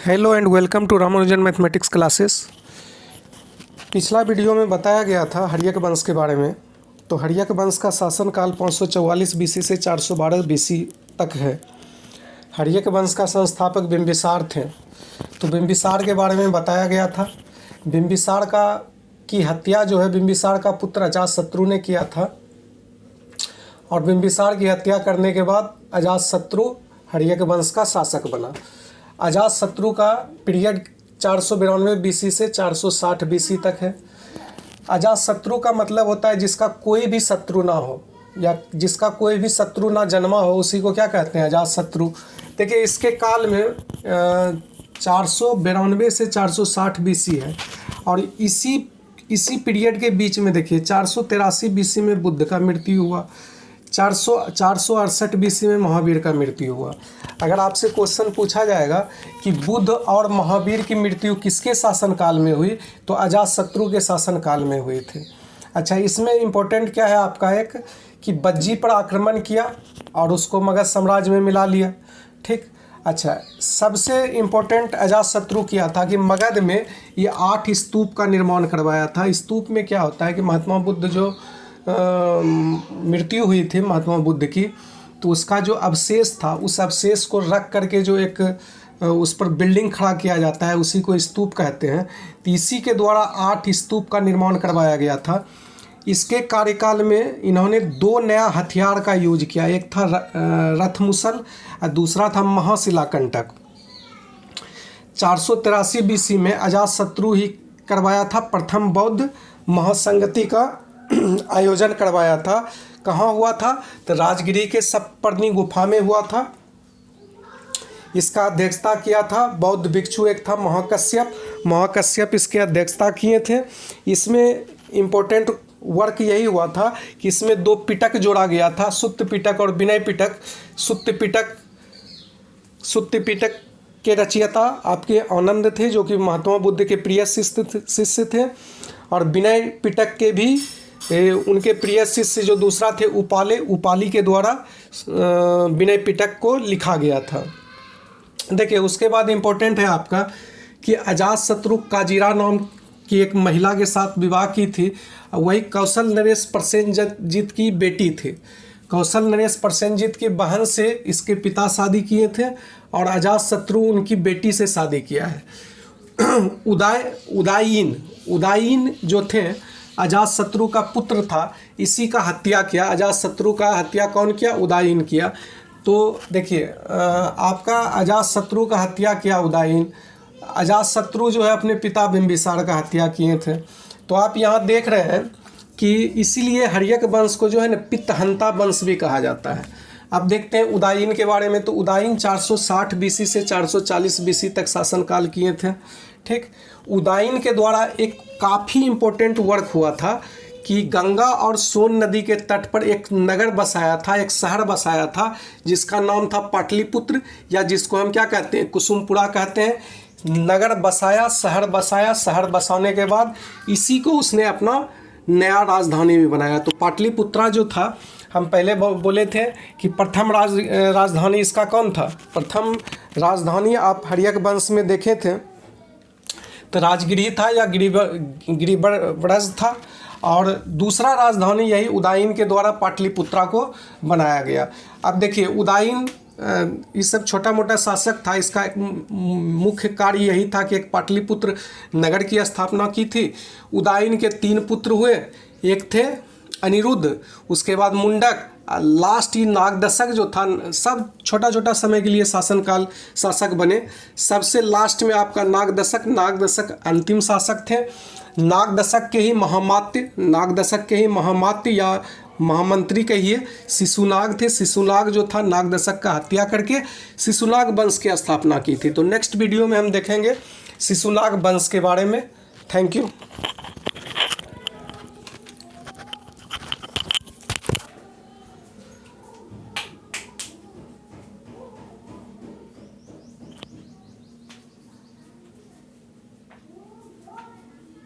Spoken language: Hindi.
Hello and welcome to Ramanujan mathematics classes. पिछला वीडियो में बताया गया था हर्यक वंश के बारे में। तो हर्यक वंश का शासनकाल 544 बीसी से 412 बीसी तक है। हर्यक वंश का संस्थापक बिंबिसार थे। तो बिंबिसार के बारे में बताया गया था। बिंबिसार की हत्या जो है बिंबिसार का पुत्र अजातशत्रु ने किया था। और बिंबिसार की हत्या करने के बाद अजातशत्रु हर्यक वंश का शासक बना। अजातशत्रु का पीरियड 492 बीसी से 460 बीसी तक है। अजातशत्रु का मतलब होता है जिसका कोई भी शत्रु ना हो या जिसका कोई भी शत्रु ना जन्मा हो, उसी को क्या कहते हैं, अजातशत्रु। देखिए इसके काल में 492 से 460 बीसी है। और इसी पीरियड के बीच में देखिए 483 बीसी में बुद्ध का मृत्यु हुआ, 468 बीसी में महावीर का मृत्यु हुआ। अगर आपसे क्वेश्चन पूछा जाएगा कि बुद्ध और महावीर की मृत्यु किसके शासनकाल में हुई, तो अजातशत्रु के शासनकाल में हुई थी। अच्छा, इसमें इम्पोर्टेंट क्या है आपका, एक कि बज्जी पर आक्रमण किया और उसको मगध साम्राज्य में मिला लिया। ठीक। अच्छा, सबसे इम्पोर्टेंट अजातशत्रु किया था कि मगध में ये 8 स्तूप का निर्माण करवाया था। स्तूप में क्या होता है कि महात्मा बुद्ध जो मृत्यु हुई थी महात्मा बुद्ध की, तो उसका जो अवशेष था उस अवशेष को रख करके जो एक उस पर बिल्डिंग खड़ा किया जाता है, उसी को स्तूप कहते हैं। तो इसी के द्वारा 8 स्तूप का निर्माण करवाया गया था। इसके कार्यकाल में इन्होंने 2 नया हथियार का यूज किया। एक था रथमुसल और दूसरा था महाशिलाकंटक। 483 बीसी में अजातशत्रु ही करवाया था प्रथम बौद्ध महासंगति का आयोजन करवाया था। कहाँ हुआ था, तो राजगिरी के सप्तपर्णी गुफा में हुआ था। इसका अध्यक्षता किया था बौद्ध भिक्षु, एक था महाकश्यप इसके अध्यक्षता किए थे। इसमें इम्पोर्टेंट वर्क यही हुआ था कि इसमें 2 पिटक जोड़ा गया था, सुत्त पिटक और विनय पिटक। सुत्त पिटक के रचयिता आपके आनंद थे, जो कि महात्मा बुद्ध के प्रिय शिष्य थे। और विनय पिटक के भी उनके प्रिय शिष्य जो दूसरा थे उपाली के द्वारा विनय पिटक को लिखा गया था। देखिए उसके बाद इम्पोर्टेंट है आपका कि अजातशत्रु काजीरा नाम की एक महिला के साथ विवाह की थी। वही कौशल नरेश प्रसेनजीत की बेटी थी। कौशल नरेश प्रसेनजीत की बहन से इसके पिता शादी किए थे और अजातशत्रु उनकी बेटी से शादी किया है। उदायीन जो थे अजातशत्रु का पुत्र था, इसी का हत्या किया। अजातशत्रु का हत्या कौन किया, उदायीन किया। तो देखिए आपका अजातशत्रु का हत्या किया उदायीन। अजातशत्रु जो है अपने पिता बिंबिसार का हत्या किए थे। तो आप यहाँ देख रहे हैं कि इसीलिए हर्यक वंश को जो है ना पित्तहंता वंश भी कहा जाता है। अब देखते हैं उदायीन के बारे में। तो उदायीन 460 बीसी से 440 बीसी तक शासनकाल किए थे। ठीक। उदायीन के द्वारा एक काफ़ी इम्पोर्टेंट वर्क हुआ था कि गंगा और सोन नदी के तट पर एक नगर बसाया था, एक शहर बसाया था, जिसका नाम था पाटलिपुत्र, या जिसको हम क्या कहते हैं, कुसुमपुरा कहते हैं। नगर बसाया, शहर बसाने के बाद इसी को उसने अपना नया राजधानी भी बनाया। तो पाटलिपुत्रा जो था, हम पहले बोले थे कि प्रथम राजधानी इसका कौन था। प्रथम राजधानी आप हर्यक वंश में देखे थे तो राजगिरी था या गिरिब्रज था। और दूसरा राजधानी यही उदायीन के द्वारा पाटलिपुत्रा को बनाया गया। अब देखिए उदायीन ये सब छोटा मोटा शासक था। इसका एक मुख्य कार्य यही था कि एक पाटलिपुत्र नगर की स्थापना की थी। उदायीन के 3 पुत्र हुए, एक थे अनिरुद्ध, उसके बाद मुंडक, लास्ट ही नागदशक जो था। सब छोटा छोटा समय के लिए शासक बने। सबसे लास्ट में आपका नागदशक अंतिम शासक थे। नागदशक के ही महामात्य या महामंत्री कहिए शिशुनाग थे। शिशुनाग जो था नागदशक का हत्या करके शिशुनाग वंश की स्थापना की थी। तो नेक्स्ट वीडियो में हम देखेंगे शिशुनाग वंश के बारे में। Thank you.